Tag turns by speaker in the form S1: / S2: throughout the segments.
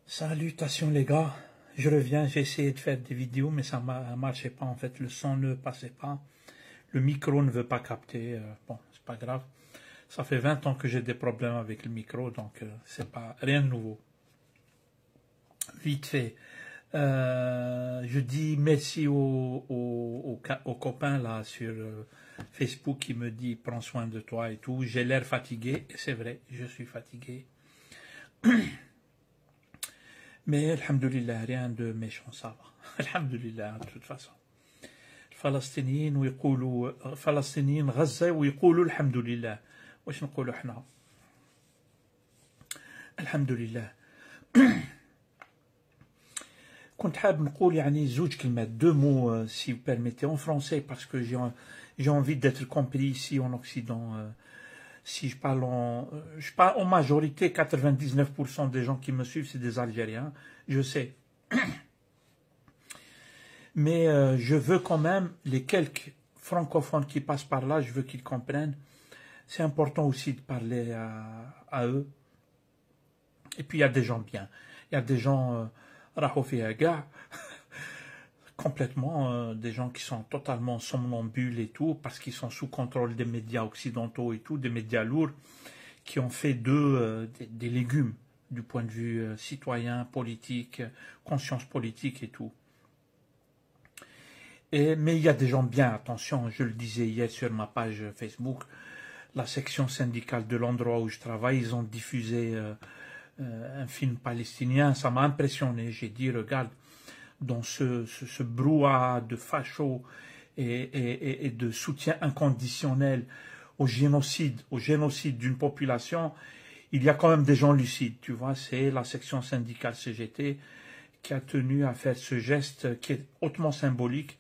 S1: Salutations les gars, je reviens, j'ai essayé de faire des vidéos mais ça ne marchait pas en fait, le son ne passait pas, le micro ne veut pas capter, bon c'est pas grave, ça fait 20 ans que j'ai des problèmes avec le micro donc c'est pas rien de nouveau. Vite fait, je dis merci aux copains là sur Facebook qui me dit prends soin de toi et tout, j'ai l'air fatigué, et c'est vrai, je suis fatigué. Mais, alhamdoulilah, rien de méchant, ça va. Alhamdoulilah, de toute façon. الفلسطينيين ويقولوا فلسطينيين غزة ويقولوا الحمد لله. واش نقولوا احنا؟ الحمد لله. كنت حاب نقول يعني زوج كلمات, deux mots si vous permettez en français parce que j'ai envie d'être compris ici en Occident. Si je parle en majorité, 99% des gens qui me suivent, c'est des Algériens, je sais. Mais je veux quand même, les quelques francophones qui passent par là, je veux qu'ils comprennent. C'est important aussi de parler à eux. Et puis il y a des gens bien. Il y a des gens, complètement, des gens qui sont totalement somnambules et tout, parce qu'ils sont sous contrôle des médias occidentaux et tout, des médias lourds, qui ont fait d'eux des légumes du point de vue citoyen, politique, conscience politique et tout. Mais il y a des gens bien, attention, je le disais hier sur ma page Facebook, la section syndicale de l'endroit où je travaille, ils ont diffusé un film palestinien, ça m'a impressionné, j'ai dit, regarde, dans ce brouhaha de fachos et de soutien inconditionnel au génocide d'une population, il y a quand même des gens lucides, tu vois, c'est la section syndicale CGT qui a tenu à faire ce geste qui est hautement symbolique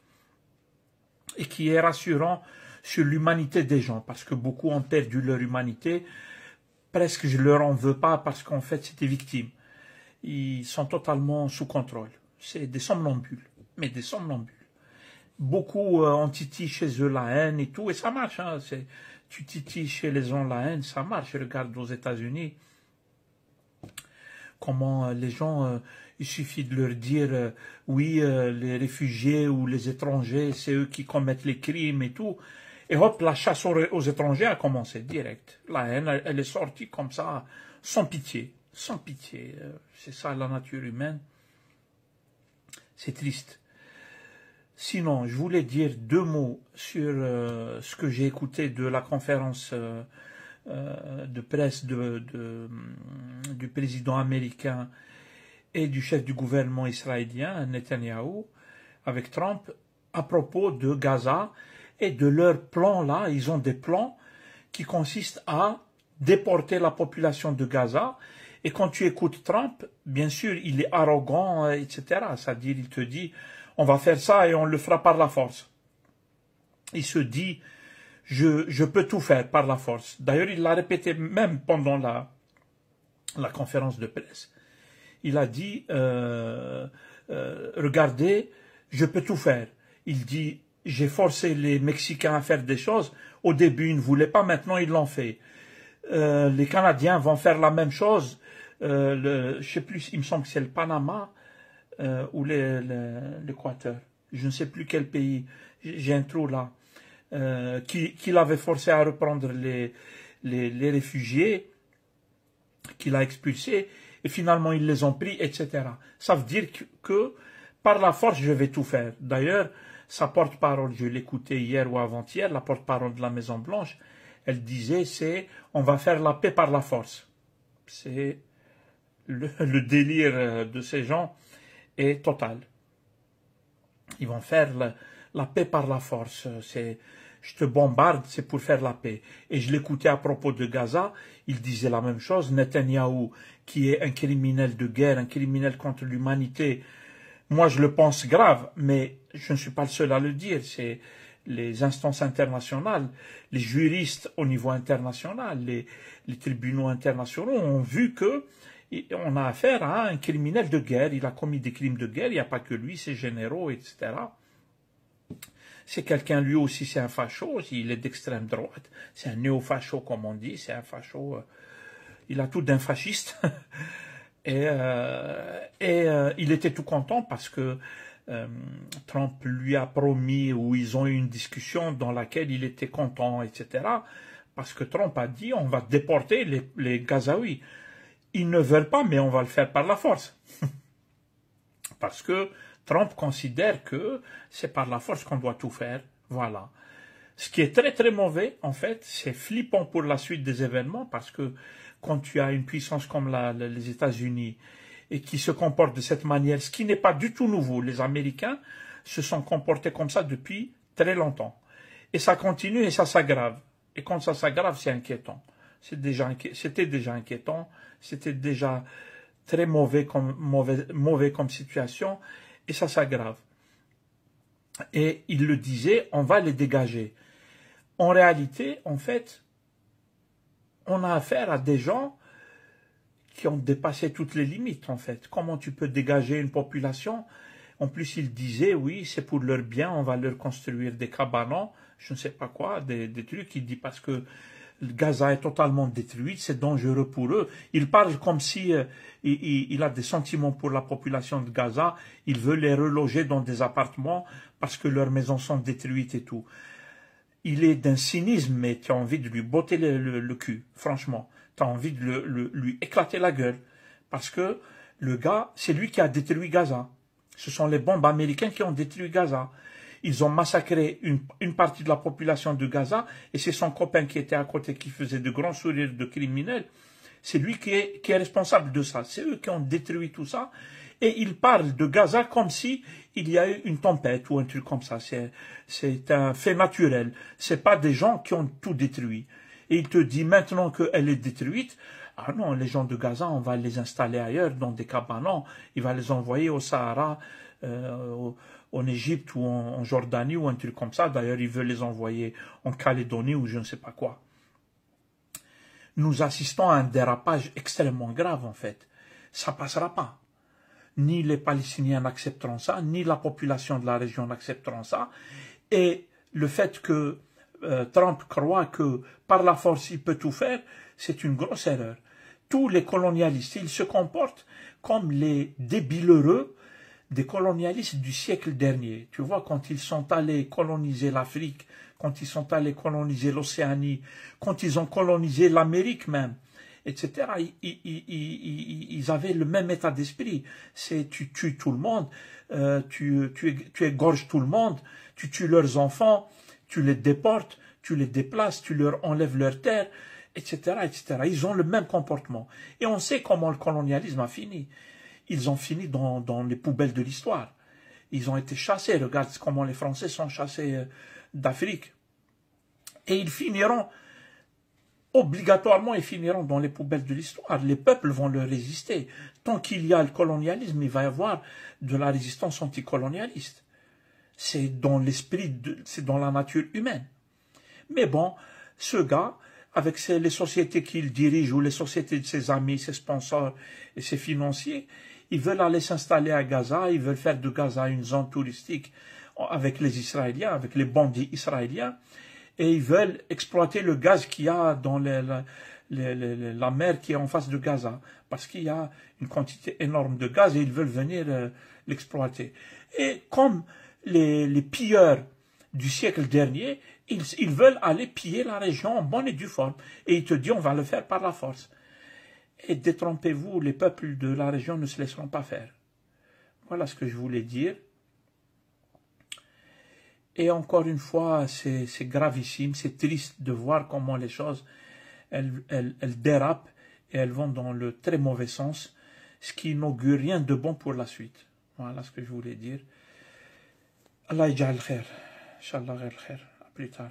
S1: et qui est rassurant sur l'humanité des gens, parce que beaucoup ont perdu leur humanité, presque je leur en veux pas parce qu'en fait c'était victime. Ils sont totalement sous contrôle. C'est des somnambules, mais des somnambules. Beaucoup ont titillé chez eux la haine et tout, et ça marche. Hein, tu titilles chez les gens la haine, ça marche. Regarde aux États-Unis, comment les gens, il suffit de leur dire, oui, les réfugiés ou les étrangers, c'est eux qui commettent les crimes et tout. Et hop, la chasse aux étrangers a commencé direct. La haine, elle est sortie comme ça, sans pitié. Sans pitié. C'est ça la nature humaine. C'est triste. Sinon, je voulais dire deux mots sur ce que j'ai écouté de la conférence de presse du président américain et du chef du gouvernement israélien, Netanyahou, avec Trump, à propos de Gaza et de leurs plans là. Ils ont des plans qui consistent à déporter la population de Gaza. Et quand tu écoutes Trump, bien sûr, il est arrogant, etc. C'est-à-dire, il te dit, on va faire ça et on le fera par la force. Il se dit, je peux tout faire par la force. D'ailleurs, il l'a répété même pendant la conférence de presse. Il a dit, regardez, je peux tout faire. Il dit, j'ai forcé les Mexicains à faire des choses. Au début, ils ne voulaient pas, maintenant ils l'ont fait. Les Canadiens vont faire la même chose. Je ne sais plus, il me semble que c'est le Panama ou l'Équateur. Je ne sais plus quel pays, j'ai un trou là, qui l'avait forcé à reprendre les réfugiés, qu'il a expulsés, et finalement ils les ont pris, etc. Ça veut dire que par la force, je vais tout faire. D'ailleurs, sa porte-parole, je l'écoutais hier ou avant-hier, la porte-parole de la Maison-Blanche, elle disait, on va faire la paix par la force. C'est le délire de ces gens est total. Ils vont faire la paix par la force. Je te bombarde, c'est pour faire la paix. Et je l'écoutais à propos de Gaza, il disait la même chose. Netanyahou, qui est un criminel de guerre, un criminel contre l'humanité, moi je le pense grave, mais je ne suis pas le seul à le dire. C'est les instances internationales, les juristes au niveau international, les tribunaux internationaux ont vu que on a affaire à un criminel de guerre, il a commis des crimes de guerre, il n'y a pas que lui, ses généraux, etc. C'est quelqu'un, lui aussi, c'est un facho, il est d'extrême droite, c'est un néo-facho, comme on dit, c'est un facho, il a tout d'un fasciste. Il était tout content parce que Trump lui a promis, ou ils ont eu une discussion dans laquelle il était content, etc. Parce que Trump a dit, on va déporter les Gazaouis. Ils ne veulent pas, mais on va le faire par la force. Parce que Trump considère que c'est par la force qu'on doit tout faire. Voilà. Ce qui est très très mauvais, en fait, c'est flippant pour la suite des événements, parce que quand tu as une puissance comme les États-Unis, et qui se comporte de cette manière, ce qui n'est pas du tout nouveau, les Américains se sont comportés comme ça depuis très longtemps. Et ça continue et ça s'aggrave. Et quand ça s'aggrave, c'est inquiétant. C'était déjà inquiétant, c'était déjà très mauvais comme situation, et ça s'aggrave. Et il le disait, on va les dégager. En réalité, en fait, on a affaire à des gens qui ont dépassé toutes les limites, en fait. Comment tu peux dégager une population? En plus, il disait, oui, c'est pour leur bien, on va leur construire des cabanons, je ne sais pas quoi, des trucs. Il dit parce que Gaza est totalement détruite, c'est dangereux pour eux. Il parle comme si il a des sentiments pour la population de Gaza, il veut les reloger dans des appartements parce que leurs maisons sont détruites et tout. Il est d'un cynisme, mais tu as envie de lui botter le cul, franchement. Tu as envie de lui éclater la gueule. Parce que le gars, c'est lui qui a détruit Gaza. Ce sont les bombes américaines qui ont détruit Gaza. Ils ont massacré une partie de la population de Gaza, et c'est son copain qui était à côté, qui faisait de grands sourires de criminels. C'est lui qui est responsable de ça. C'est eux qui ont détruit tout ça. Et il parle de Gaza comme si il y a eu une tempête ou un truc comme ça. C'est un fait naturel. C'est pas des gens qui ont tout détruit. Et il te dit maintenant qu'elle est détruite, ah non, les gens de Gaza, on va les installer ailleurs, dans des cabanons. Il va les envoyer au Sahara, en Égypte ou en Jordanie ou un truc comme ça. D'ailleurs, il veut les envoyer en Calédonie ou je ne sais pas quoi. Nous assistons à un dérapage extrêmement grave, en fait. Ça passera pas. Ni les Palestiniens n'accepteront ça, ni la population de la région n'accepteront ça. Et le fait que Trump croit que par la force il peut tout faire, c'est une grosse erreur. Tous les colonialistes, ils se comportent comme les débiles heureux des colonialistes du siècle dernier. Tu vois, quand ils sont allés coloniser l'Afrique, quand ils sont allés coloniser l'Océanie, quand ils ont colonisé l'Amérique même, etc., ils avaient le même état d'esprit. C'est tu tues tout le monde, tu égorges tout le monde, tu tues leurs enfants, tu les déportes, tu les déplaces, tu leur enlèves leurs terres, etc., etc. Ils ont le même comportement. Et on sait comment le colonialisme a fini. Ils ont fini dans les poubelles de l'histoire. Ils ont été chassés. Regarde comment les Français sont chassés d'Afrique. Et ils finiront, obligatoirement, ils finiront dans les poubelles de l'histoire. Les peuples vont leur résister. Tant qu'il y a le colonialisme, il va y avoir de la résistance anticolonialiste. C'est dans l'esprit, c'est dans la nature humaine. Mais bon, ce gars, avec les sociétés qu'il dirige ou les sociétés de ses amis, ses sponsors et ses financiers, ils veulent aller s'installer à Gaza, ils veulent faire de Gaza une zone touristique avec les Israéliens, avec les bandits israéliens, et ils veulent exploiter le gaz qu'il y a dans la mer qui est en face de Gaza, parce qu'il y a une quantité énorme de gaz et ils veulent venir l'exploiter. Et comme les pilleurs du siècle dernier, ils veulent aller piller la région en bonne et due forme. Et il te dit, on va le faire par la force. Et détrompez-vous, les peuples de la région ne se laisseront pas faire. Voilà ce que je voulais dire. Et encore une fois, c'est gravissime, c'est triste de voir comment les choses, elles dérapent et elles vont dans le très mauvais sens, ce qui n'augure rien de bon pour la suite. Voilà ce que je voulais dire. Allah yaj'al khair. Inch'Allah khair. À plus tard.